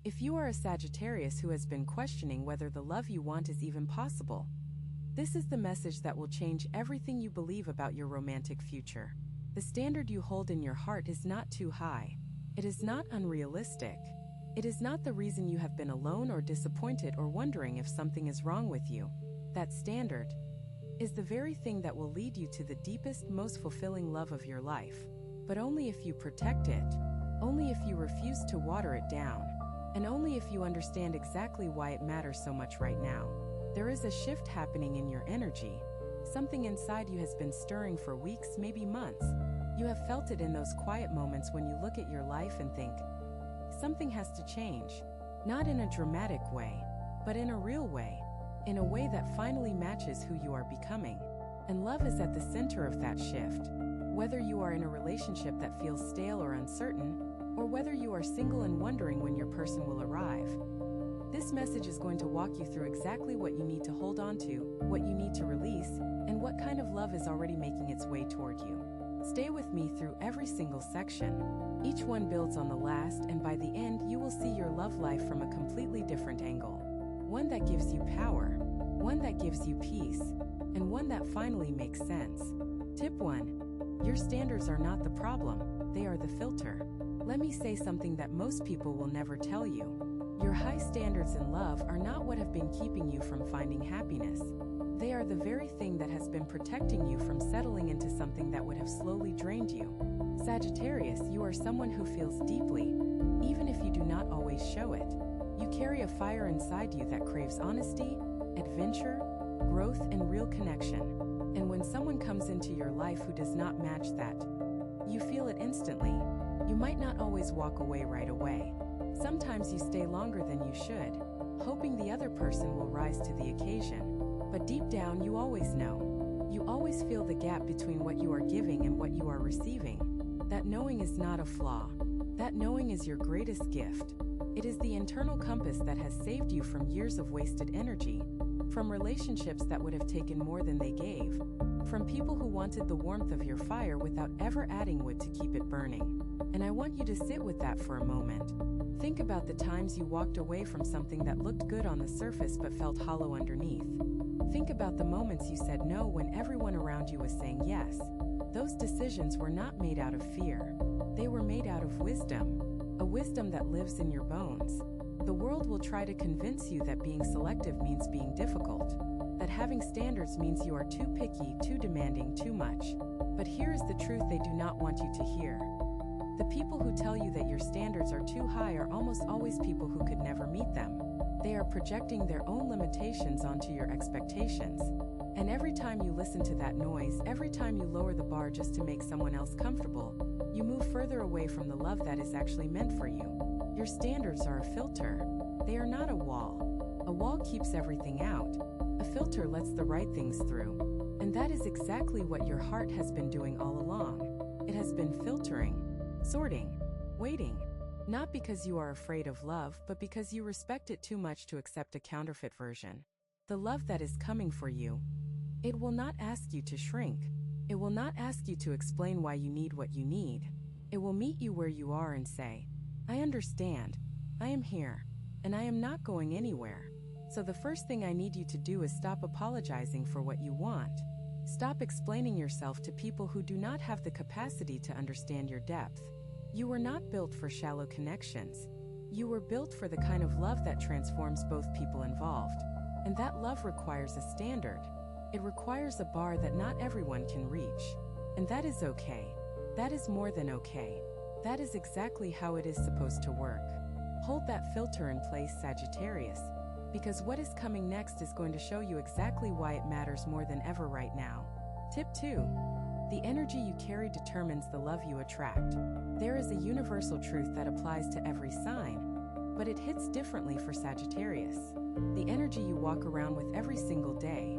If you are a Sagittarius who has been questioning whether the love you want is even possible, this is the message that will change everything you believe about your romantic future. The standard you hold in your heart is not too high. It is not unrealistic. It is not the reason you have been alone or disappointed or wondering if something is wrong with you. That standard is the very thing that will lead you to the deepest, most fulfilling love of your life. But only if you protect it, only if you refuse to water it down, and only if you understand exactly why it matters so much right now. There is a shift happening in your energy. Something inside you has been stirring for weeks, maybe months. You have felt it in those quiet moments when you look at your life and think, something has to change. Not in a dramatic way, but in a real way. In a way that finally matches who you are becoming. And love is at the center of that shift. Whether you are in a relationship that feels stale or uncertain, or whether you are single and wondering when your person will arrive, this message is going to walk you through exactly what you need to hold on to, what you need to release, and what kind of love is already making its way toward you. Stay with me through every single section. Each one builds on the last, and by the end, you will see your love life from a completely different angle. One that gives you power, one that gives you peace, and one that finally makes sense. Tip 1. Your standards are not the problem, they are the filter. Let me say something that most people will never tell you. Your high standards in love are not what have been keeping you from finding happiness. They are the very thing that has been protecting you from settling into something that would have slowly drained you. Sagittarius, you are someone who feels deeply, even if you do not always show it. You carry a fire inside you that craves honesty, adventure, growth, and real connection. And when someone comes into your life who does not match that, you feel it instantly. You might not always walk away right away. Sometimes you stay longer than you should, hoping the other person will rise to the occasion. But deep down, you always know. You always feel the gap between what you are giving and what you are receiving. That knowing is not a flaw. That knowing is your greatest gift. It is the internal compass that has saved you from years of wasted energy, from relationships that would have taken more than they gave, from people who wanted the warmth of your fire without ever adding wood to keep it burning. And I want you to sit with that for a moment. Think about the times you walked away from something that looked good on the surface but felt hollow underneath. Think about the moments you said no when everyone around you was saying yes. Those decisions were not made out of fear. They were made out of wisdom. A wisdom that lives in your bones. The world will try to convince you that being selective means being difficult, that having standards means you are too picky, too demanding, too much. But here is the truth they do not want you to hear. The people who tell you that your standards are too high are almost always people who could never meet them. They are projecting their own limitations onto your expectations. And every time you listen to that noise, every time you lower the bar just to make someone else comfortable, you move further away from the love that is actually meant for you. Your standards are a filter. They are not a wall. A wall keeps everything out. A filter lets the right things through. And that is exactly what your heart has been doing all along. It has been filtering, sorting, waiting. Not because you are afraid of love, but because you respect it too much to accept a counterfeit version. The love that is coming for you, it will not ask you to shrink. It will not ask you to explain why you need what you need. It will meet you where you are and say, I understand, I am here, and I am not going anywhere. So the first thing I need you to do is stop apologizing for what you want. Stop explaining yourself to people who do not have the capacity to understand your depth. You were not built for shallow connections. You were built for the kind of love that transforms both people involved. And that love requires a standard. It requires a bar that not everyone can reach. And that is okay. That is more than okay. That is exactly how it is supposed to work. Hold that filter in place, Sagittarius, because what is coming next is going to show you exactly why it matters more than ever right now. Tip 2. The energy you carry determines the love you attract. There is a universal truth that applies to every sign, but it hits differently for Sagittarius. The energy you walk around with every single day,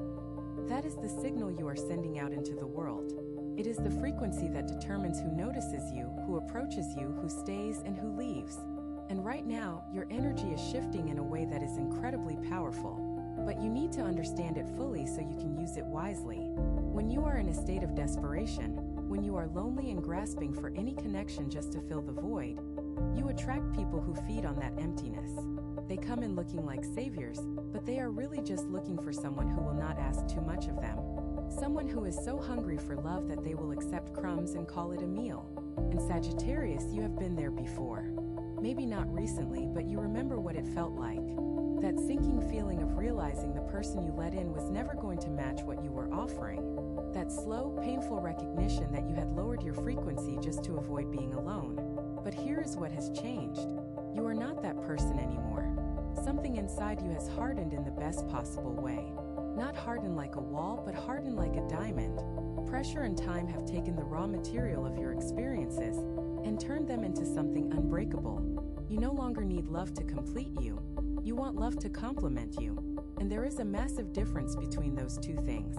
that is the signal you are sending out into the world. It is the frequency that determines who notices you, who approaches you, who stays, and who leaves. And right now, your energy is shifting in a way that is incredibly powerful. But you need to understand it fully so you can use it wisely. When you are in a state of desperation, when you are lonely and grasping for any connection just to fill the void, you attract people who feed on that emptiness. come in looking like saviors, but they are really just looking for someone who will not ask too much of them. Someone who is so hungry for love that they will accept crumbs and call it a meal. And Sagittarius, you have been there before. Maybe not recently, but you remember what it felt like. That sinking feeling of realizing the person you let in was never going to match what you were offering. That slow, painful recognition that you had lowered your frequency just to avoid being alone. But here is what has changed. You are not that person anymore. Something inside you has hardened in the best possible way. Not hardened like a wall, but hardened like a diamond. Pressure and time have taken the raw material of your experiences and turned them into something unbreakable. You no longer need love to complete you. You want love to complement you. And there is a massive difference between those two things.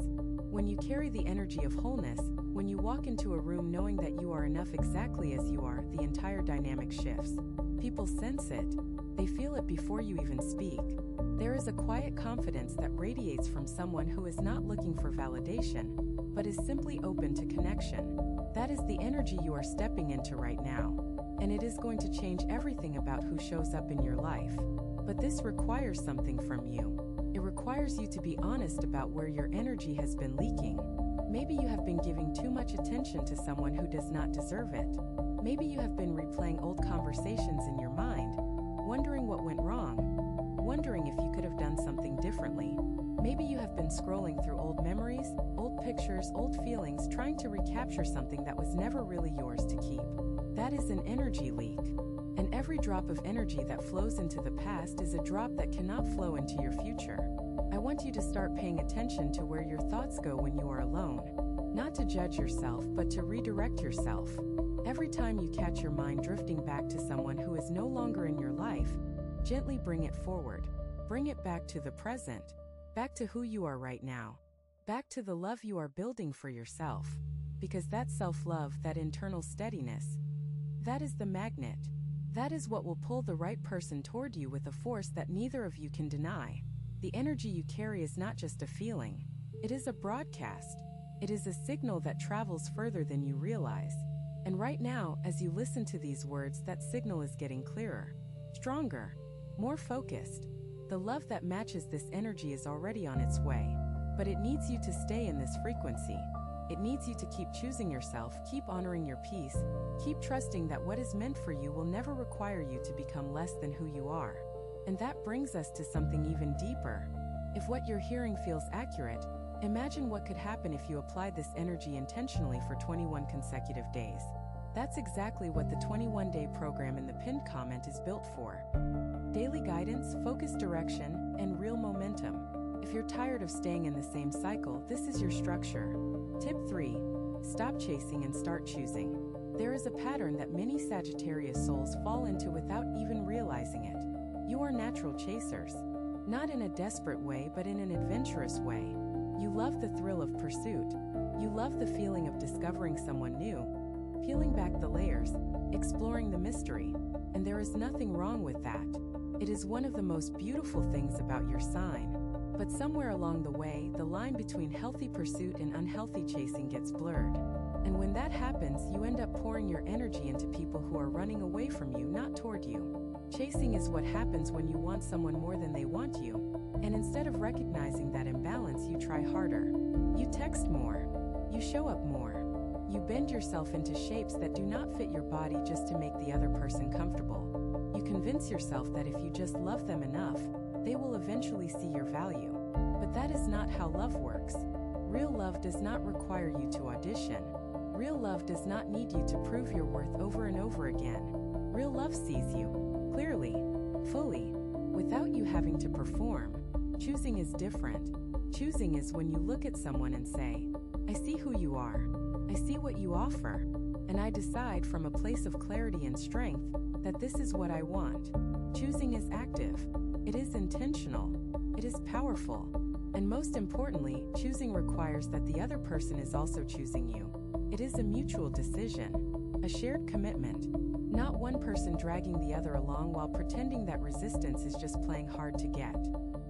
When you carry the energy of wholeness, when you walk into a room knowing that you are enough exactly as you are, the entire dynamic shifts. People sense it. They feel it before you even speak. There is a quiet confidence that radiates from someone who is not looking for validation, but is simply open to connection. That is the energy you are stepping into right now. And it is going to change everything about who shows up in your life. But this requires something from you. It requires you to be honest about where your energy has been leaking. Maybe you have been giving too much attention to someone who does not deserve it. Maybe you have been replaying old conversations in your mind, wondering what went wrong, wondering if you could have done something differently. Maybe you have been scrolling through old memories, old pictures, old feelings, trying to recapture something that was never really yours to keep. That is an energy leak. And every drop of energy that flows into the past is a drop that cannot flow into your future. I want you to start paying attention to where your thoughts go when you are alone. Not to judge yourself, but to redirect yourself. Every time you catch your mind drifting back to someone who is no longer in your life, gently bring it forward. Bring it back to the present. Back to who you are right now. Back to the love you are building for yourself. Because that self-love, that internal steadiness, that is the magnet. That is what will pull the right person toward you with a force that neither of you can deny. The energy you carry is not just a feeling. It is a broadcast. It is a signal that travels further than you realize. And right now, as you listen to these words, that signal is getting clearer, stronger, more focused. The love that matches this energy is already on its way, but it needs you to stay in this frequency. It needs you to keep choosing yourself, keep honoring your peace, keep trusting that what is meant for you will never require you to become less than who you are. And that brings us to something even deeper. If what you're hearing feels accurate, imagine what could happen if you applied this energy intentionally for 21 consecutive days. That's exactly what the 21-day program in the pinned comment is built for. Daily guidance, focused direction, and real momentum. If you're tired of staying in the same cycle, this is your structure. Tip 3. Stop chasing and start choosing. There is a pattern that many Sagittarius souls fall into without even realizing it. You are natural chasers. Not in a desperate way, but in an adventurous way. You love the thrill of pursuit. You love the feeling of discovering someone new, peeling back the layers, exploring the mystery. And there is nothing wrong with that. It is one of the most beautiful things about your sign. But somewhere along the way, the line between healthy pursuit and unhealthy chasing gets blurred. And when that happens, you end up pouring your energy into people who are running away from you, not toward you. Chasing is what happens when you want someone more than they want you. And instead of recognizing that imbalance, you try harder. You text more. You show up more. You bend yourself into shapes that do not fit your body just to make the other person comfortable. You convince yourself that if you just love them enough, they will eventually see your value. But that is not how love works. Real love does not require you to audition. Real love does not need you to prove your worth over and over again. Real love sees you, clearly, fully, without you having to perform. Choosing is different. Choosing is when you look at someone and say, I see who you are. I see what you offer. And I decide from a place of clarity and strength that this is what I want. Choosing is active. It is intentional. It is powerful. And most importantly, choosing requires that the other person is also choosing you. It is a mutual decision, a shared commitment, not one person dragging the other along while pretending that resistance is just playing hard to get.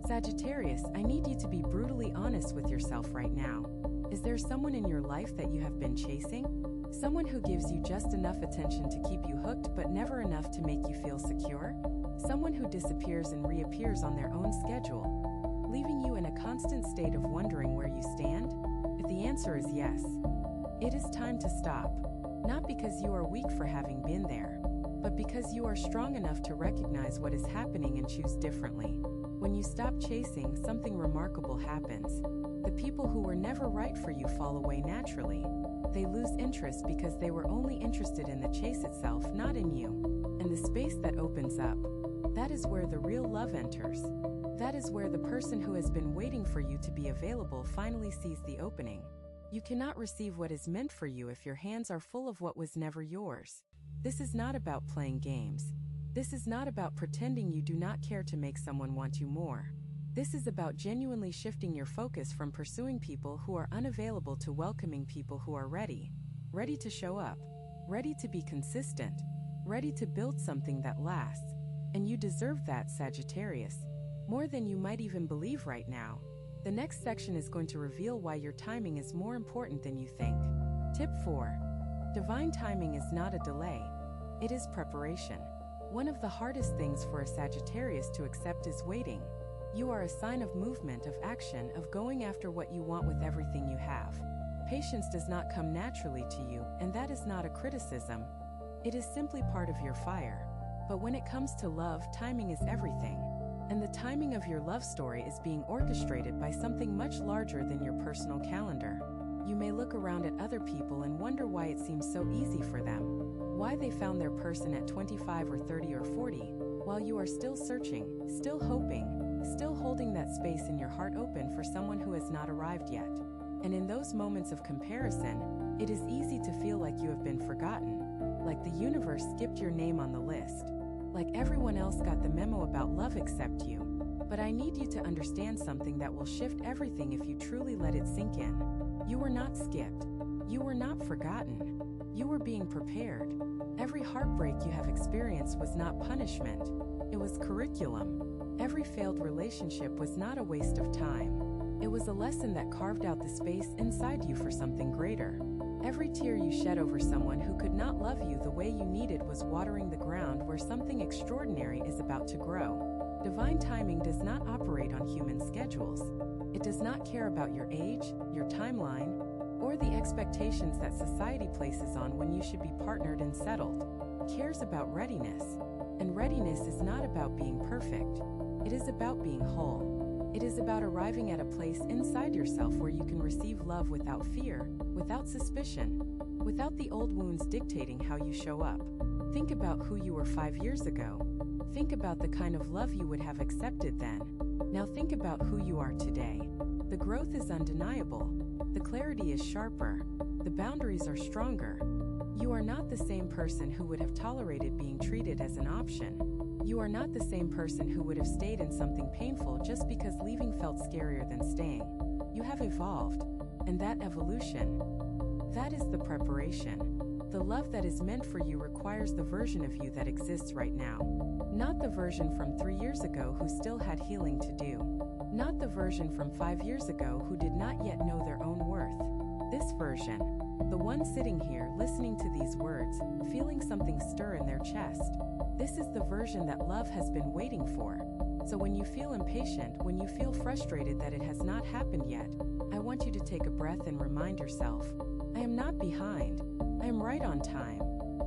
Sagittarius, I need you to be brutally honest with yourself right now. Is there someone in your life that you have been chasing? Someone who gives you just enough attention to keep you hooked but never enough to make you feel secure? Someone who disappears and reappears on their own schedule, leaving you in a constant state of wondering where you stand? If the answer is yes, it is time to stop. Not because you are weak for having been there, but because you are strong enough to recognize what is happening and choose differently. When you stop chasing, something remarkable happens. The people who were never right for you fall away naturally. They lose interest because they were only interested in the chase itself, not in you. And the space that opens up, that is where the real love enters. That is where the person who has been waiting for you to be available finally sees the opening. You cannot receive what is meant for you if your hands are full of what was never yours. This is not about playing games. This is not about pretending you do not care to make someone want you more. This is about genuinely shifting your focus from pursuing people who are unavailable to welcoming people who are ready. Ready to show up. Ready to be consistent. Ready to build something that lasts. And you deserve that, Sagittarius. More than you might even believe right now. The next section is going to reveal why your timing is more important than you think. Tip 4. Divine timing is not a delay. It is preparation. One of the hardest things for a Sagittarius to accept is waiting. You are a sign of movement, of action, of going after what you want with everything you have. Patience does not come naturally to you, and that is not a criticism. It is simply part of your fire. But when it comes to love, timing is everything. And the timing of your love story is being orchestrated by something much larger than your personal calendar. You may look around at other people and wonder why it seems so easy for them. Why they found their person at 25 or 30 or 40, while you are still searching, still hoping, still holding that space in your heart open for someone who has not arrived yet. And in those moments of comparison, it is easy to feel like you have been forgotten, like the universe skipped your name on the list. Like everyone else got the memo about love except you. But I need you to understand something that will shift everything if you truly let it sink in. You were not skipped. You were not forgotten. You were being prepared. Every heartbreak you have experienced was not punishment. It was curriculum. Every failed relationship was not a waste of time. It was a lesson that carved out the space inside you for something greater. Every tear you shed over someone who could not love you the way you needed was watering the ground where something extraordinary is about to grow. Divine timing does not operate on human schedules. It does not care about your age, your timeline, or the expectations that society places on when you should be partnered and settled. It cares about readiness. And readiness is not about being perfect. It is about being whole. It is about arriving at a place inside yourself where you can receive love without fear, without suspicion, without the old wounds dictating how you show up. Think about who you were 5 years ago. Think about the kind of love you would have accepted then. Now think about who you are today. The growth is undeniable. The clarity is sharper. The boundaries are stronger. You are not the same person who would have tolerated being treated as an option. You are not the same person who would have stayed in something painful just because leaving felt scarier than staying. You have evolved. And that evolution, that is the preparation. The love that is meant for you requires the version of you that exists right now. Not the version from 3 years ago who still had healing to do. Not the version from 5 years ago who did not yet know their own worth. This version, the one sitting here listening to these words, feeling something stir in their chest. This is the version that love has been waiting for. So when you feel impatient, when you feel frustrated that it has not happened yet, I want you to take a breath and remind yourself, I am not behind. I am right on time.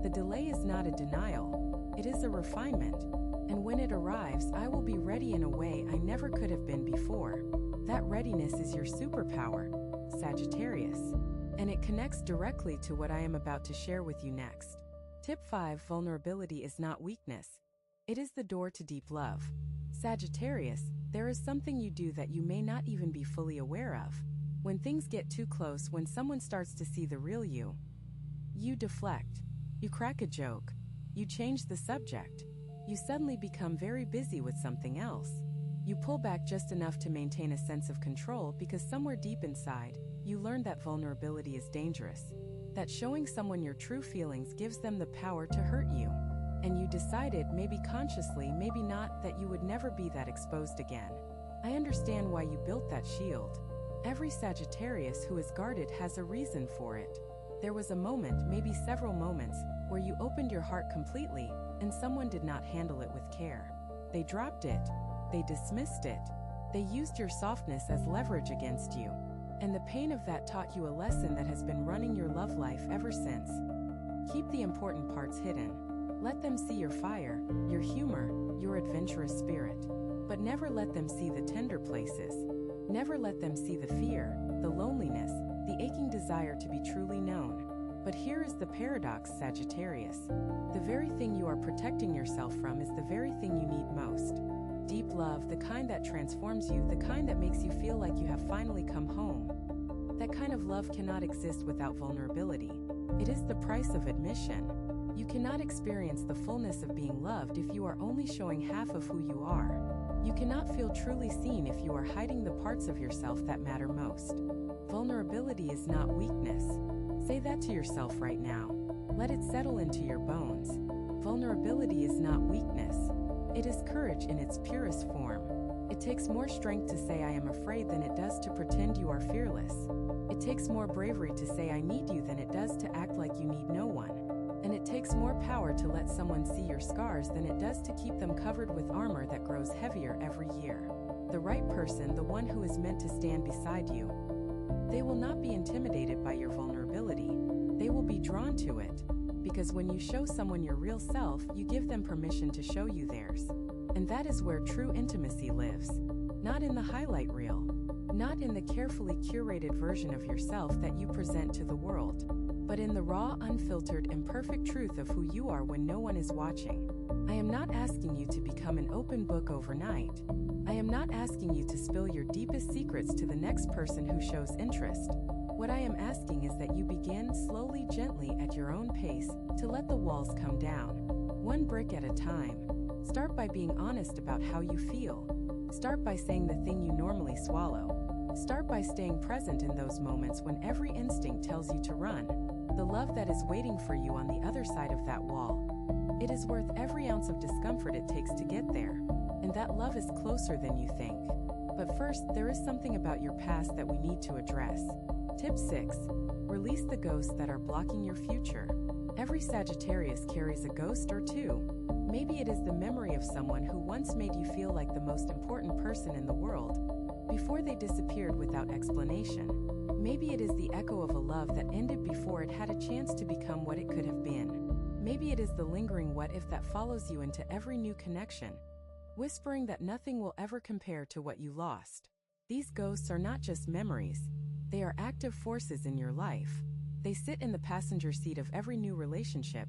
The delay is not a denial. It is a refinement. And when it arrives, I will be ready in a way I never could have been before. That readiness is your superpower, Sagittarius. And it connects directly to what I am about to share with you next. Tip 5. Vulnerability is not weakness. It is the door to deep love. Sagittarius, there is something you do that you may not even be fully aware of. When things get too close, when someone starts to see the real you, you deflect. You crack a joke. You change the subject. You suddenly become very busy with something else. You pull back just enough to maintain a sense of control because somewhere deep inside, you learn that vulnerability is dangerous. That showing someone your true feelings gives them the power to hurt you. And you decided, maybe consciously, maybe not, that you would never be that exposed again. I understand why you built that shield. Every Sagittarius who is guarded has a reason for it. There was a moment, maybe several moments, where you opened your heart completely, and someone did not handle it with care. They dropped it. They dismissed it. They used your softness as leverage against you. And the pain of that taught you a lesson that has been running your love life ever since. Keep the important parts hidden. Let them see your fire, your humor, your adventurous spirit. But never let them see the tender places. Never let them see the fear, the loneliness, the aching desire to be truly known. But here is the paradox, Sagittarius. The very thing you are protecting yourself from is the very thing you need most. Deep love, the kind that transforms you, the kind that makes you feel like you have finally come home. That kind of love cannot exist without vulnerability. It is the price of admission. You cannot experience the fullness of being loved if you are only showing half of who you are. You cannot feel truly seen if you are hiding the parts of yourself that matter most. Vulnerability is not weakness. Say that to yourself right now. Let it settle into your bones. Vulnerability is not weakness. It is courage in its purest form. It takes more strength to say I am afraid than it does to pretend you are fearless. It takes more bravery to say I need you than it does to act like you need no one. And it takes more power to let someone see your scars than it does to keep them covered with armor that grows heavier every year. The right person, the one who is meant to stand beside you. They will not be intimidated by your vulnerability. They will be drawn to it. Because when you show someone your real self, you give them permission to show you theirs. And that is where true intimacy lives. Not in the highlight reel. Not in the carefully curated version of yourself that you present to the world. But in the raw, unfiltered, imperfect truth of who you are when no one is watching. I am not asking you to become an open book overnight. I am not asking you to spill your deepest secrets to the next person who shows interest. What I am asking is that you begin slowly, gently, at your own pace, to let the walls come down. One brick at a time. Start by being honest about how you feel. Start by saying the thing you normally swallow. Start by staying present in those moments when every instinct tells you to run. The love that is waiting for you on the other side of that wall. It is worth every ounce of discomfort it takes to get there. And that love is closer than you think. But first, there is something about your past that we need to address. Tip 6. Release the ghosts that are blocking your future. Every Sagittarius carries a ghost or two. Maybe it is the memory of someone who once made you feel like the most important person in the world, before they disappeared without explanation. Maybe it is the echo of a love that ended before it had a chance to become what it could have been. Maybe it is the lingering what if that follows you into every new connection, whispering that nothing will ever compare to what you lost. These ghosts are not just memories. They are active forces in your life. They sit in the passenger seat of every new relationship,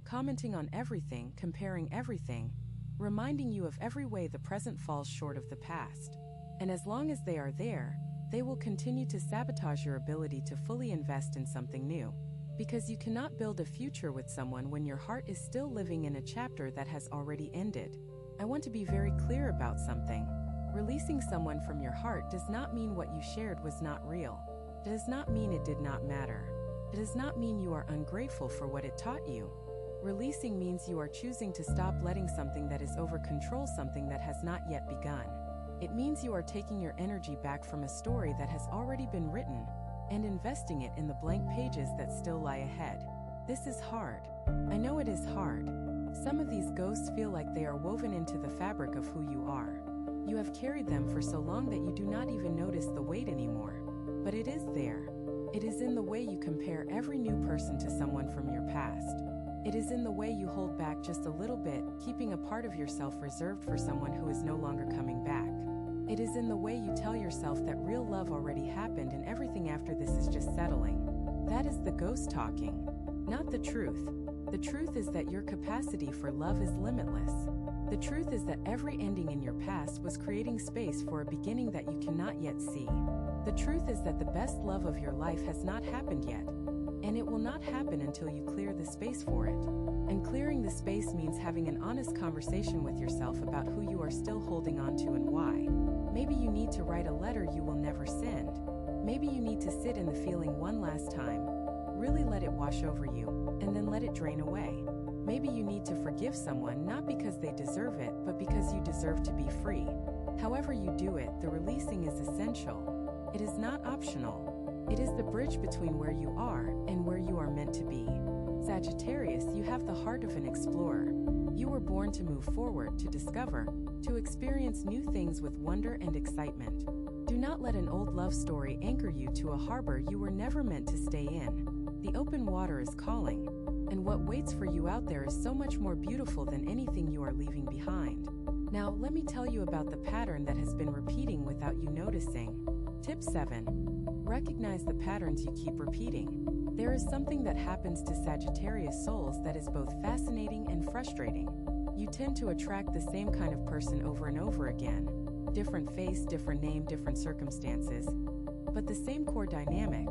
commenting on everything, comparing everything, reminding you of every way the present falls short of the past. And as long as they are there, they will continue to sabotage your ability to fully invest in something new. Because you cannot build a future with someone when your heart is still living in a chapter that has already ended. I want to be very clear about something. Releasing someone from your heart does not mean what you shared was not real. It does not mean it did not matter. It does not mean you are ungrateful for what it taught you. Releasing means you are choosing to stop letting something that is over control something that has not yet begun. It means you are taking your energy back from a story that has already been written and investing it in the blank pages that still lie ahead. This is hard. I know it is hard. Some of these ghosts feel like they are woven into the fabric of who you are. You have carried them for so long that you do not even notice the weight anymore. But it is there. It is in the way you compare every new person to someone from your past. It is in the way you hold back just a little bit, keeping a part of yourself reserved for someone who is no longer coming back. It is in the way you tell yourself that real love already happened and everything after this is just settling. That is the ghost talking, not the truth. The truth is that your capacity for love is limitless. The truth is that every ending in your past was creating space for a beginning that you cannot yet see. The truth is that the best love of your life has not happened yet, and it will not happen until you clear the space for it. And clearing the space means having an honest conversation with yourself about who you are still holding on to and why. Maybe you need to write a letter you will never send. Maybe you need to sit in the feeling one last time, really let it wash over you, and then let it drain away. Maybe you need to forgive someone not because they deserve it, but because you deserve to be free. However you do it, the releasing is essential. It is not optional. It is the bridge between where you are and where you are meant to be. Sagittarius, you have the heart of an explorer. You were born to move forward, to discover, to experience new things with wonder and excitement. Do not let an old love story anchor you to a harbor you were never meant to stay in. The open water is calling, and what waits for you out there is so much more beautiful than anything you are leaving behind. Now, let me tell you about the pattern that has been repeating without you noticing. Tip 7. Recognize the patterns you keep repeating. There is something that happens to Sagittarius souls that is both fascinating and frustrating. You tend to attract the same kind of person over and over again. Different face, different name, different circumstances. But the same core dynamic,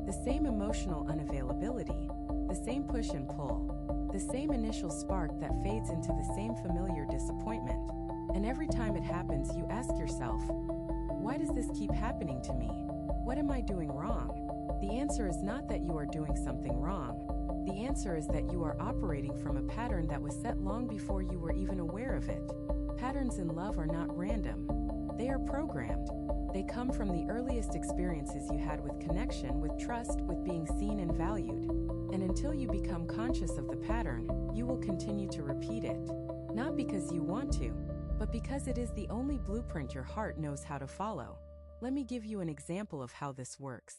the same emotional unavailability, the same push and pull, the same initial spark that fades into the same familiar disappointment. And every time it happens, you ask yourself, why does this keep happening to me? What am I doing wrong? The answer is not that you are doing something wrong. The answer is that you are operating from a pattern that was set long before you were even aware of it. Patterns in love are not random. They are programmed. They come from the earliest experiences you had with connection, with trust, with being seen and valued. And until you become conscious of the pattern, you will continue to repeat it. Not because you want to, but because it is the only blueprint your heart knows how to follow. Let me give you an example of how this works.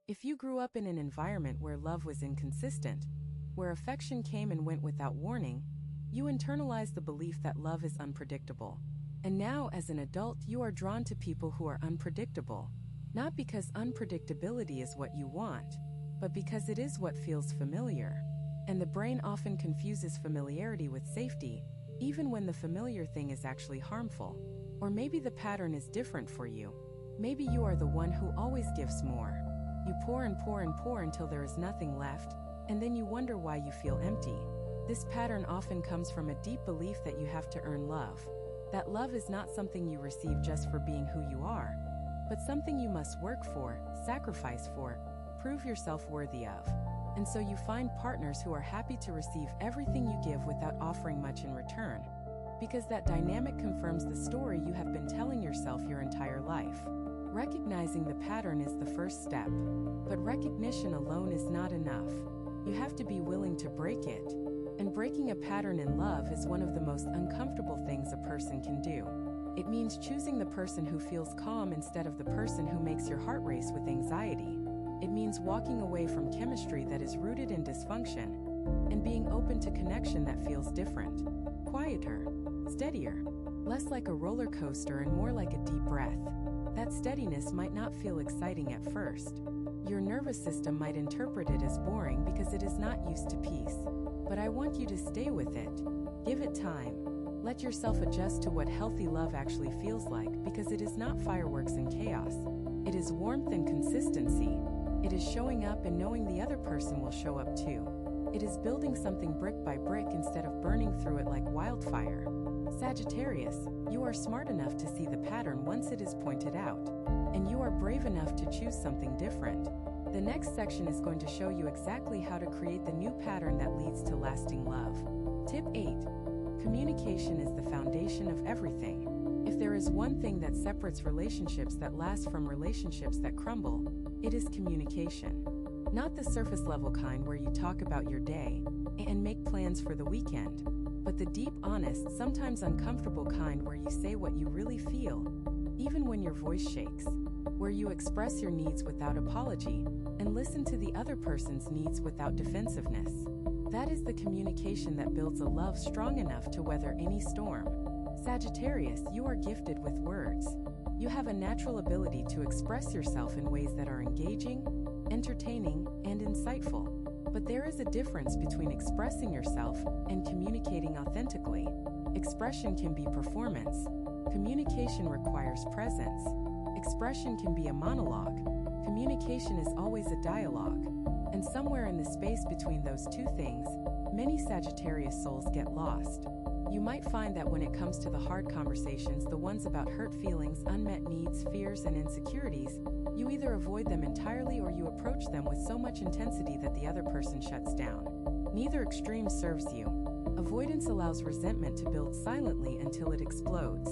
If you grew up in an environment where love was inconsistent, where affection came and went without warning, you internalize the belief that love is unpredictable. And now, as an adult, you are drawn to people who are unpredictable, not because unpredictability is what you want, but because it is what feels familiar. And the brain often confuses familiarity with safety, even when the familiar thing is actually harmful. Or maybe the pattern is different for you. Maybe you are the one who always gives more. You pour and pour and pour until there is nothing left, and then you wonder why you feel empty. This pattern often comes from a deep belief that you have to earn love. That love is not something you receive just for being who you are, but something you must work for, sacrifice for, prove yourself worthy of. And so you find partners who are happy to receive everything you give without offering much in return, because that dynamic confirms the story you have been telling yourself your entire life. Recognizing the pattern is the first step, but recognition alone is not enough. You have to be willing to break it. And breaking a pattern in love is one of the most uncomfortable things a person can do. It means choosing the person who feels calm instead of the person who makes your heart race with anxiety. It means walking away from chemistry that is rooted in dysfunction and being open to connection that feels different, quieter, steadier, less like a roller coaster and more like a deep breath. That steadiness might not feel exciting at first. Your nervous system might interpret it as boring because it is not used to peace. But I want you to stay with it. Give it time. Let yourself adjust to what healthy love actually feels like, because it is not fireworks and chaos. It is warmth and consistency. It is showing up and knowing the other person will show up too. It is building something brick by brick instead of burning through it like wildfire. Sagittarius, you are smart enough to see the pattern once it is pointed out, and you are brave enough to choose something different. The next section is going to show you exactly how to create the new pattern that leads to lasting love. Tip 8. Communication is the foundation of everything. If there is one thing that separates relationships that last from relationships that crumble, it is communication. Not the surface level kind where you talk about your day and make plans for the weekend, but the deep, honest, sometimes uncomfortable kind where you say what you really feel, even when your voice shakes, where you express your needs without apology and listen to the other person's needs without defensiveness. That is the communication that builds a love strong enough to weather any storm. Sagittarius, you are gifted with words. You have a natural ability to express yourself in ways that are engaging, entertaining, and insightful. But there is a difference between expressing yourself and communicating authentically. Expression can be performance. Communication requires presence. Expression can be a monologue. Communication is always a dialogue. And somewhere in the space between those two things, many Sagittarius souls get lost. You might find that when it comes to the hard conversations, the ones about hurt feelings, unmet needs, fears, and insecurities, you either avoid them entirely or you approach them with so much intensity that the other person shuts down. Neither extreme serves you. Avoidance allows resentment to build silently until it explodes.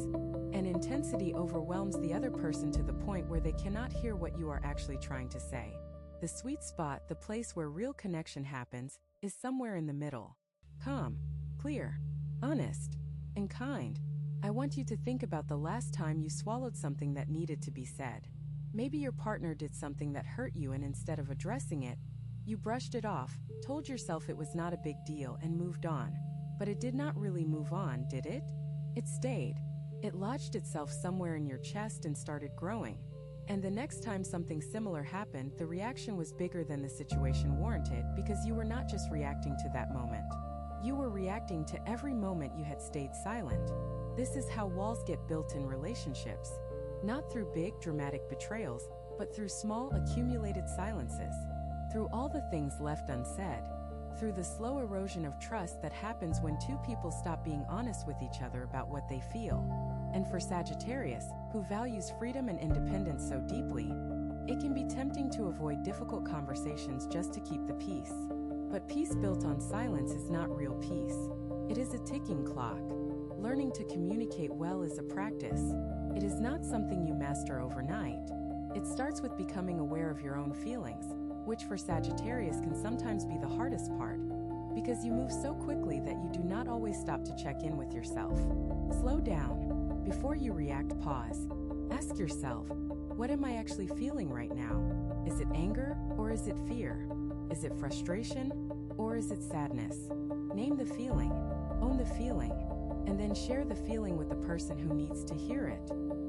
And intensity overwhelms the other person to the point where they cannot hear what you are actually trying to say. The sweet spot, the place where real connection happens, is somewhere in the middle. Calm, clear, honest, and kind. I want you to think about the last time you swallowed something that needed to be said. Maybe your partner did something that hurt you, and instead of addressing it, you brushed it off, told yourself it was not a big deal, and moved on. But it did not really move on, did it? It stayed. It lodged itself somewhere in your chest and started growing. And the next time something similar happened, the reaction was bigger than the situation warranted, because you were not just reacting to that moment. You were reacting to every moment you had stayed silent. This is how walls get built in relationships. Not through big, dramatic betrayals, but through small, accumulated silences. Through all the things left unsaid. Through the slow erosion of trust that happens when two people stop being honest with each other about what they feel. And for Sagittarius, who values freedom and independence so deeply, it can be tempting to avoid difficult conversations just to keep the peace. But peace built on silence is not real peace. It is a ticking clock. Learning to communicate well is a practice. It is not something you master overnight. It starts with becoming aware of your own feelings, which for Sagittarius can sometimes be the hardest part, because you move so quickly that you do not always stop to check in with yourself. Slow down. Before you react, pause. Ask yourself, what am I actually feeling right now? Is it anger or is it fear? Is it frustration or is it sadness? Name the feeling, own the feeling, and then share the feeling with the person who needs to hear it.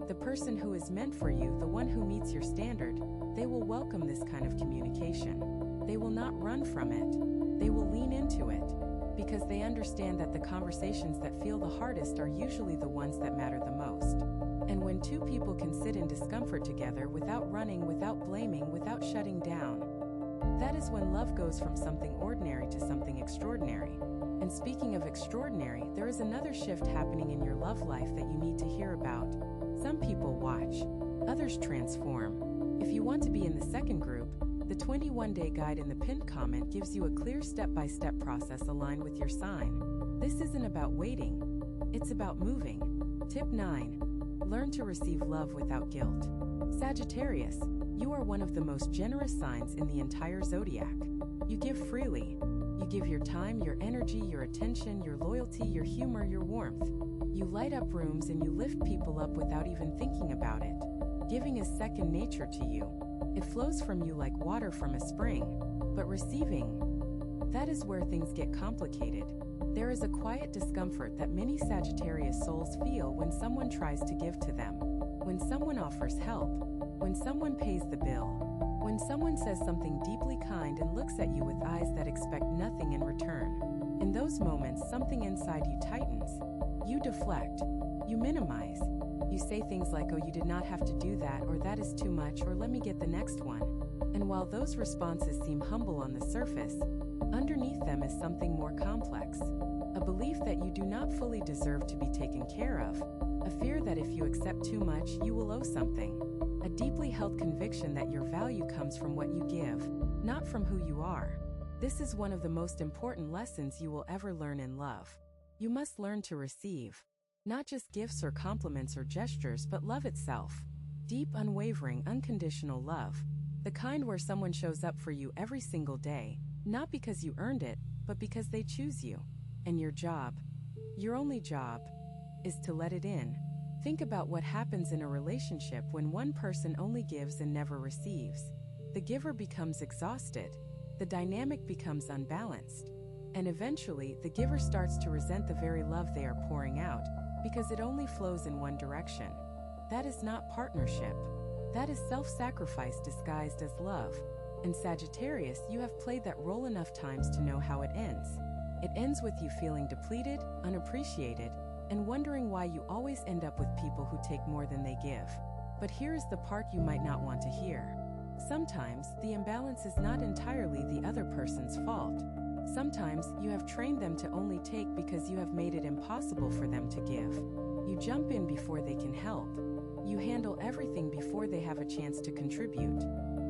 The person who is meant for you, the one who meets your standard, they will welcome this kind of communication. They will not run from it. They will lean into it, because they understand that the conversations that feel the hardest are usually the ones that matter the most. And when two people can sit in discomfort together without running, without blaming, without shutting down, that is when love goes from something ordinary to something extraordinary. And speaking of extraordinary, there is another shift happening in your love life that you need to hear about. Some people watch, others transform. If you want to be in the second group, the 21-day guide in the pinned comment gives you a clear step-by-step process aligned with your sign. This isn't about waiting, it's about moving. Tip 9. Learn to receive love without guilt. Sagittarius, you are one of the most generous signs in the entire zodiac. You give freely. You give your time, your energy, your attention, your loyalty, your humor, your warmth. You light up rooms and you lift people up without even thinking about it. Giving is second nature to you. It flows from you like water from a spring. But receiving, that is where things get complicated. There is a quiet discomfort that many Sagittarius souls feel when someone tries to give to them. When someone offers help. When someone pays the bill. When someone says something deeply kind and looks at you with eyes that expect nothing in return. In those moments, something inside you tightens. You deflect. You minimize. You say things like, oh, you did not have to do that, or that is too much, or let me get the next one. And while those responses seem humble on the surface, underneath them is something more complex. A belief that you do not fully deserve to be taken care of. A fear that if you accept too much, you will owe something. A deeply held conviction that your value comes from what you give, not from who you are. This is one of the most important lessons you will ever learn in love. You must learn to receive. Not just gifts or compliments or gestures, but love itself. Deep, unwavering, unconditional love. The kind where someone shows up for you every single day, not because you earned it, but because they choose you. And your job, your only job, is to let it in. Think about what happens in a relationship when one person only gives and never receives. The giver becomes exhausted. The dynamic becomes unbalanced. And eventually, the giver starts to resent the very love they are pouring out, because it only flows in one direction. That is not partnership. That is self-sacrifice disguised as love. And Sagittarius, you have played that role enough times to know how it ends. It ends with you feeling depleted, unappreciated, and wondering why you always end up with people who take more than they give. But here is the part you might not want to hear. Sometimes, the imbalance is not entirely the other person's fault. Sometimes, you have trained them to only take because you have made it impossible for them to give. You jump in before they can help. You handle everything before they have a chance to contribute.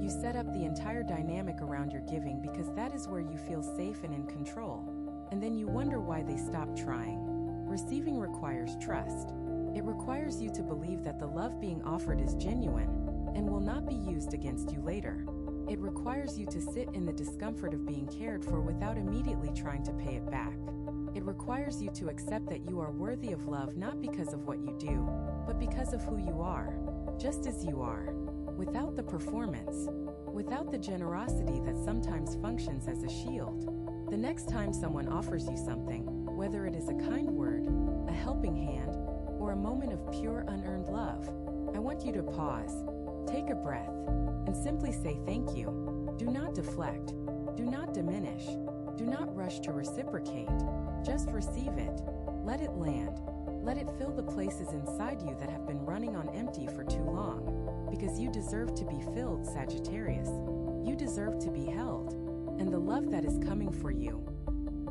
You set up the entire dynamic around your giving because that is where you feel safe and in control. And then you wonder why they stopped trying. Receiving requires trust. It requires you to believe that the love being offered is genuine and will not be used against you later. It requires you to sit in the discomfort of being cared for without immediately trying to pay it back. It requires you to accept that you are worthy of love not because of what you do, but because of who you are, just as you are, without the performance, without the generosity that sometimes functions as a shield. The next time someone offers you something, whether it is a kind word, a helping hand, or a moment of pure unearned love, I want you to pause, take a breath, and simply say thank you. Do not deflect, do not diminish, do not rush to reciprocate. Just receive it. Let it land. Let it fill the places inside you that have been running on empty for too long. Because you deserve to be filled, Sagittarius. You deserve to be held. And the love that is coming for you,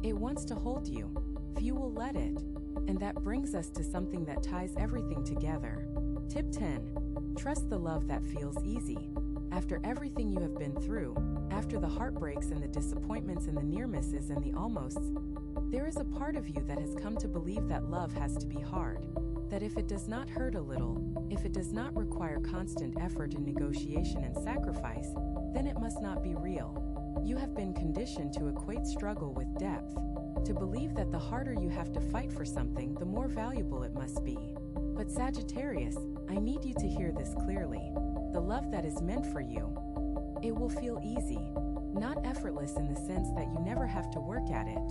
it wants to hold you. Few will let it. And that brings us to something that ties everything together. Tip 10. Trust the love that feels easy. After everything you have been through, after the heartbreaks and the disappointments and the near misses and the almosts, there is a part of you that has come to believe that love has to be hard. That if it does not hurt a little, if it does not require constant effort and negotiation and sacrifice, then it must not be real. You have been conditioned to equate struggle with depth, to believe that the harder you have to fight for something, the more valuable it must be. But Sagittarius, I need you to hear this clearly. The love that is meant for you, it will feel easy, not effortless in the sense that you never have to work at it.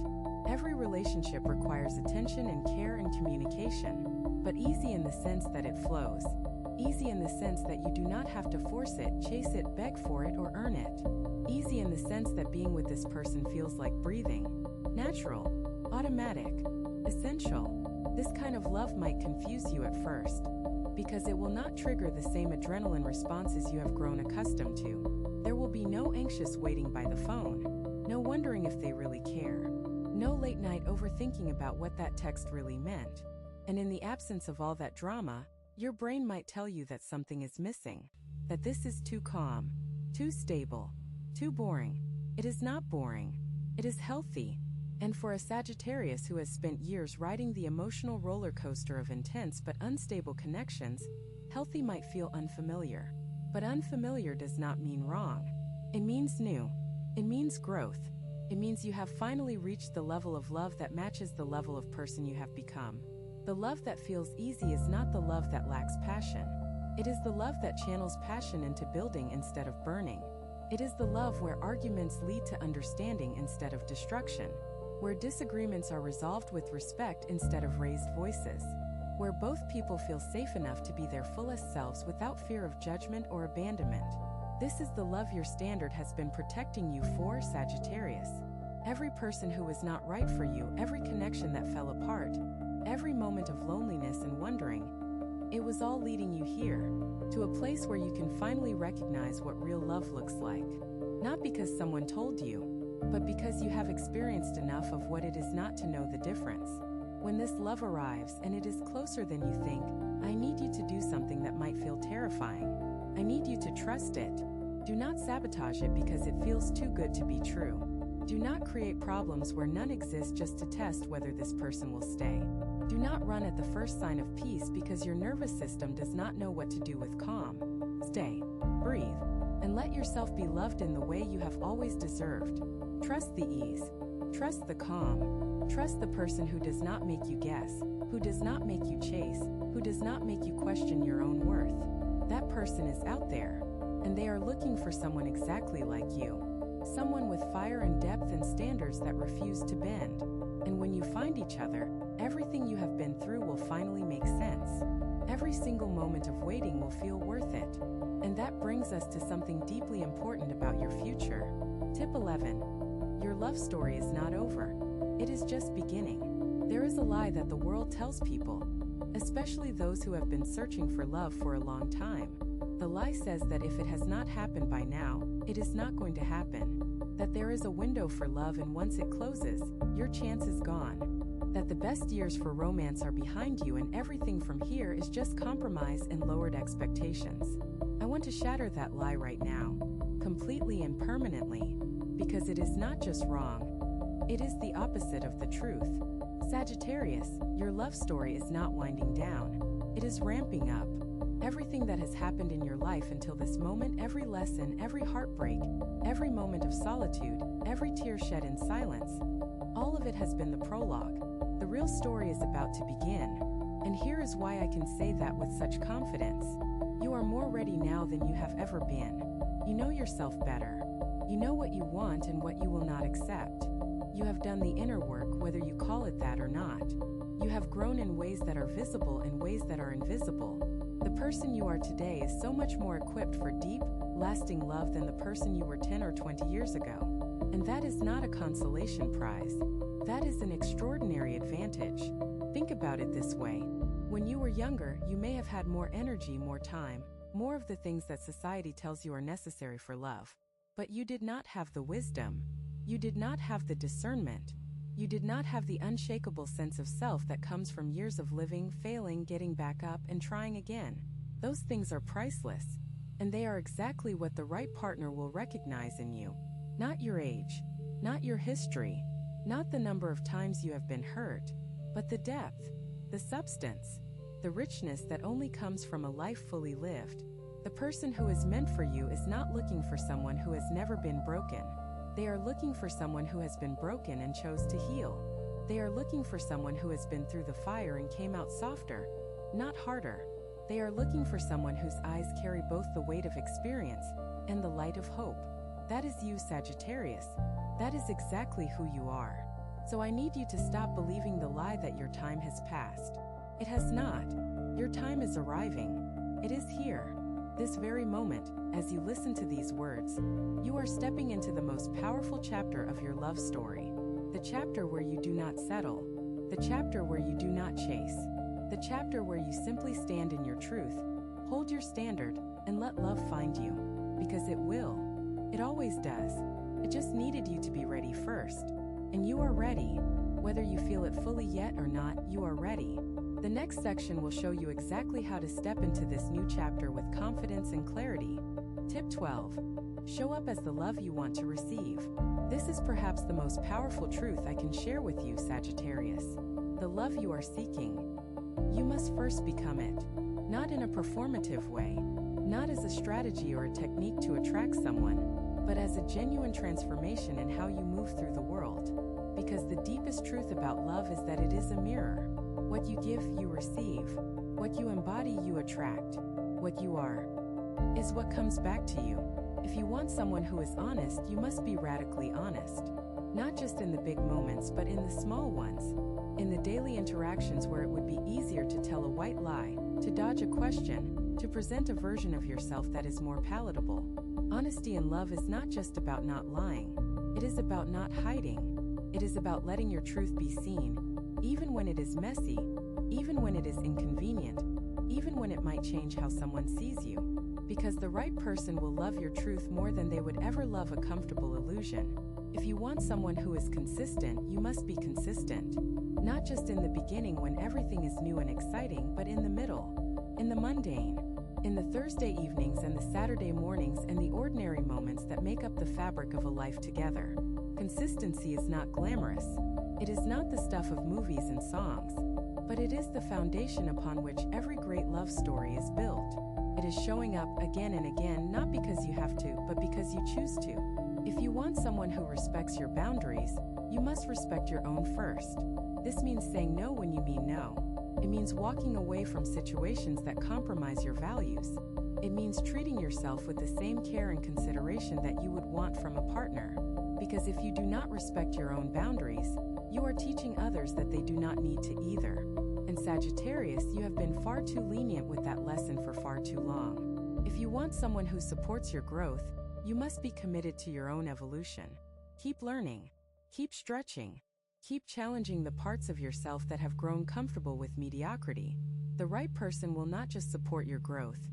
Every relationship requires attention and care and communication, but easy in the sense that it flows. Easy in the sense that you do not have to force it, chase it, beg for it, or earn it. Easy in the sense that being with this person feels like breathing. Natural, automatic, essential. This kind of love might confuse you at first, because it will not trigger the same adrenaline responses you have grown accustomed to. There will be no anxious waiting by the phone, no wondering if they really care, no late night overthinking about what that text really meant. And in the absence of all that drama, your brain might tell you that something is missing, that this is too calm, too stable, too boring. It is not boring. It is healthy. And for a Sagittarius who has spent years riding the emotional roller coaster of intense but unstable connections, healthy might feel unfamiliar. But unfamiliar does not mean wrong. It means new. It means growth. It means you have finally reached the level of love that matches the level of person you have become. The love that feels easy is not the love that lacks passion. It is the love that channels passion into building instead of burning. It is the love where arguments lead to understanding instead of destruction, where disagreements are resolved with respect instead of raised voices, where both people feel safe enough to be their fullest selves without fear of judgment or abandonment. This is the love your standard has been protecting you for, Sagittarius. Every person who was not right for you, every connection that fell apart, every moment of loneliness and wondering, it was all leading you here, to a place where you can finally recognize what real love looks like. Not because someone told you, but because you have experienced enough of what it is not to know the difference. When this love arrives and it is closer than you think, I need you to do something that might feel terrifying. I need you to trust it. Do not sabotage it because it feels too good to be true. Do not create problems where none exist just to test whether this person will stay. Do not run at the first sign of peace because your nervous system does not know what to do with calm. Stay, breathe, and let yourself be loved in the way you have always deserved. Trust the ease. Trust the calm. Trust the person who does not make you guess, who does not make you chase, who does not make you question your own worth. That person is out there, and they are looking for someone exactly like you. Someone with fire and depth and standards that refuse to bend. And when you find each other, everything you have been through will finally make sense. Every single moment of waiting will feel worth it. And that brings us to something deeply important about your future. Tip 11. Your love story is not over. It is just beginning. There is a lie that the world tells people, especially those who have been searching for love for a long time. The lie says that if it has not happened by now, it is not going to happen. That there is a window for love and once it closes, your chance is gone. That the best years for romance are behind you and everything from here is just compromise and lowered expectations. I want to shatter that lie right now, completely and permanently, because it is not just wrong, it is the opposite of the truth. Sagittarius, your love story is not winding down, it is ramping up. Everything that has happened in your life until this moment, every lesson, every heartbreak, every moment of solitude, every tear shed in silence, All of it has been the prologue. The real story is about to begin. And here is why I can say that with such confidence. You are more ready now than you have ever been. You know yourself better. You know what you want and what you will not accept. You have done the inner work, whether you call it that or not. You have grown in ways that are visible and ways that are invisible. The person you are today is so much more equipped for deep, lasting love than the person you were 10 or 20 years ago. And that is not a consolation prize. That is an extraordinary advantage. Think about it this way. When you were younger, you may have had more energy, more time, more of the things that society tells you are necessary for love. But you did not have the wisdom. You did not have the discernment. You did not have the unshakable sense of self that comes from years of living, failing, getting back up, and trying again. Those things are priceless, and they are exactly what the right partner will recognize in you. Not your age, not your history, not the number of times you have been hurt, but the depth, the substance, the richness that only comes from a life fully lived. The person who is meant for you is not looking for someone who has never been broken. They are looking for someone who has been broken and chose to heal. They are looking for someone who has been through the fire and came out softer, not harder. They are looking for someone whose eyes carry both the weight of experience and the light of hope. That is you, Sagittarius. That is exactly who you are. So I need you to stop believing the lie that your time has passed. It has not. Your time is arriving. It is here. This very moment, as you listen to these words, you are stepping into the most powerful chapter of your love story. The chapter where you do not settle. The chapter where you do not chase. The chapter where you simply stand in your truth, hold your standard, and let love find you. Because it will. It always does. It just needed you to be ready first. And you are ready. Whether you feel it fully yet or not, you are ready. The next section will show you exactly how to step into this new chapter with confidence and clarity. Tip 12. Show up as the love you want to receive. This is perhaps the most powerful truth I can share with you, Sagittarius. The love you are seeking. You must first become it. Not in a performative way, not as a strategy or a technique to attract someone, but as a genuine transformation in how you move through the world. Because the deepest truth about love is that it is a mirror. What you give, you receive. What you embody, you attract. What you are is what comes back to you. If you want someone who is honest, you must be radically honest. Not just in the big moments, but in the small ones. In the daily interactions where it would be easier to tell a white lie, to dodge a question, to present a version of yourself that is more palatable. Honesty in love is not just about not lying. It is about not hiding. It is about letting your truth be seen, even when it is messy, even when it is inconvenient, even when it might change how someone sees you. Because the right person will love your truth more than they would ever love a comfortable illusion. If you want someone who is consistent, you must be consistent. Not just in the beginning when everything is new and exciting, but in the middle, in the mundane, in the Thursday evenings and the Saturday mornings and the ordinary moments that make up the fabric of a life together. Consistency is not glamorous. It is not the stuff of movies and songs, but it is the foundation upon which every great love story is built. It is showing up again and again, not because you have to, but because you choose to. If you want someone who respects your boundaries, you must respect your own first. This means saying no when you mean no. It means walking away from situations that compromise your values. It means treating yourself with the same care and consideration that you would want from a partner. Because if you do not respect your own boundaries, you are teaching others that they do not need to either. And Sagittarius, you have been far too lenient with that lesson for far too long. If you want someone who supports your growth, you must be committed to your own evolution. Keep learning. Keep stretching. Keep challenging the parts of yourself that have grown comfortable with mediocrity. The right person will not just support your growth.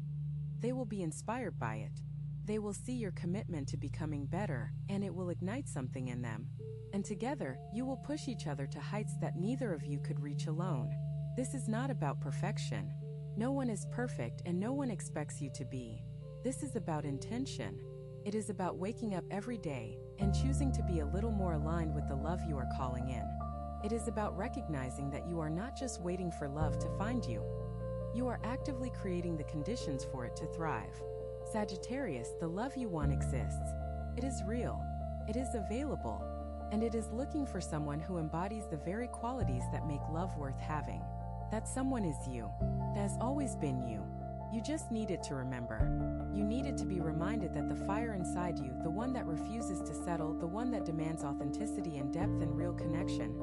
They will be inspired by it. They will see your commitment to becoming better, and it will ignite something in them. And together, you will push each other to heights that neither of you could reach alone. This is not about perfection. No one is perfect and no one expects you to be. This is about intention. It is about waking up every day and choosing to be a little more aligned with the love you are calling in. It is about recognizing that you are not just waiting for love to find you. You are actively creating the conditions for it to thrive. Sagittarius, the love you want exists. It is real. It is available. And it is looking for someone who embodies the very qualities that make love worth having. That someone is you. That has always been you. You just needed to remember. You needed to be reminded that the fire inside you, the one that refuses to settle, the one that demands authenticity and depth and real connection,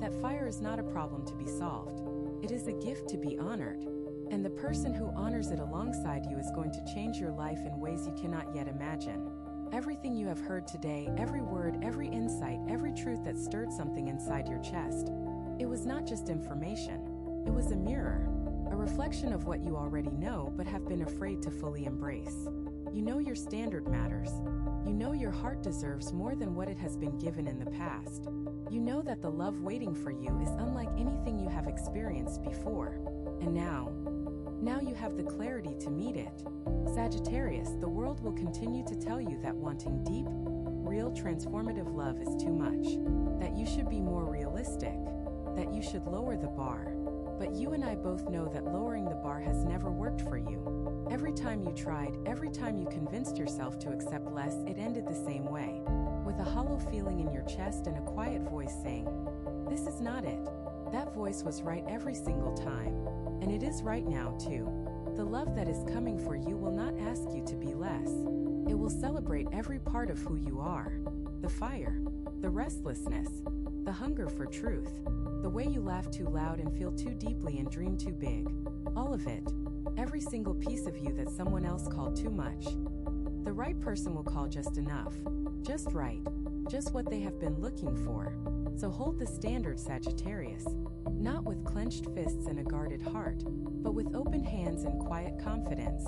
that fire is not a problem to be solved. It is a gift to be honored. And the person who honors it alongside you is going to change your life in ways you cannot yet imagine. Everything you have heard today, every word, every insight, every truth that stirred something inside your chest, it was not just information. It was a mirror, a reflection of what you already know but have been afraid to fully embrace. You know your standard matters. You know your heart deserves more than what it has been given in the past. You know that the love waiting for you is unlike anything you have experienced before. And now you have the clarity to meet it. Sagittarius, the world will continue to tell you that wanting deep, real, transformative love is too much, that you should be more realistic, that you should lower the bar. But you and I both know that lowering the bar has never worked for you. Every time you tried, every time you convinced yourself to accept less, it ended the same way, with a hollow feeling in your chest and a quiet voice saying, "This is not it." That voice was right every single time. And it is right now, too. The love that is coming for you will not ask you to be less. It will celebrate every part of who you are. The fire, the restlessness, the hunger for truth, the way you laugh too loud and feel too deeply and dream too big. All of it. Every single piece of you that someone else called too much. The right person will call just enough. Just right. Just what they have been looking for. So hold the standard, Sagittarius. Not with clenched fists and a guarded heart, but with open hands and quiet confidence.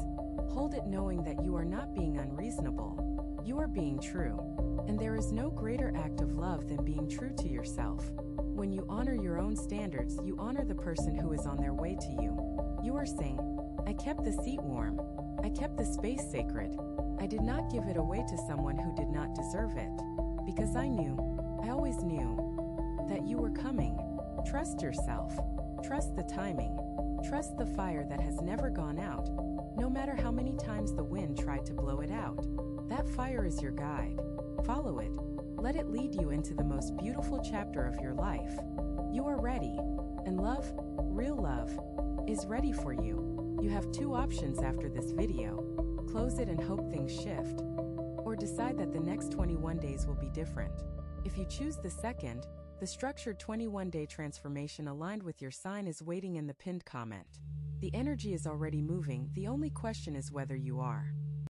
Hold it knowing that you are not being unreasonable. You are being true. And there is no greater act of love than being true to yourself. When you honor your own standards, you honor the person who is on their way to you. You are saying, "I kept the seat warm. I kept the space sacred. I did not give it away to someone who did not deserve it. Because I always knew, that you were coming." Trust yourself. Trust the timing. Trust the fire that has never gone out, no matter how many times the wind tried to blow it out. That fire is your guide. Follow it. Let it lead you into the most beautiful chapter of your life. You are ready. And love, real love, is ready for you. You have two options after this video. Close it and hope things shift. Or decide that the next 21 days will be different. If you choose the second, the structured 21-day transformation aligned with your sign is waiting in the pinned comment. The energy is already moving, the only question is whether you are.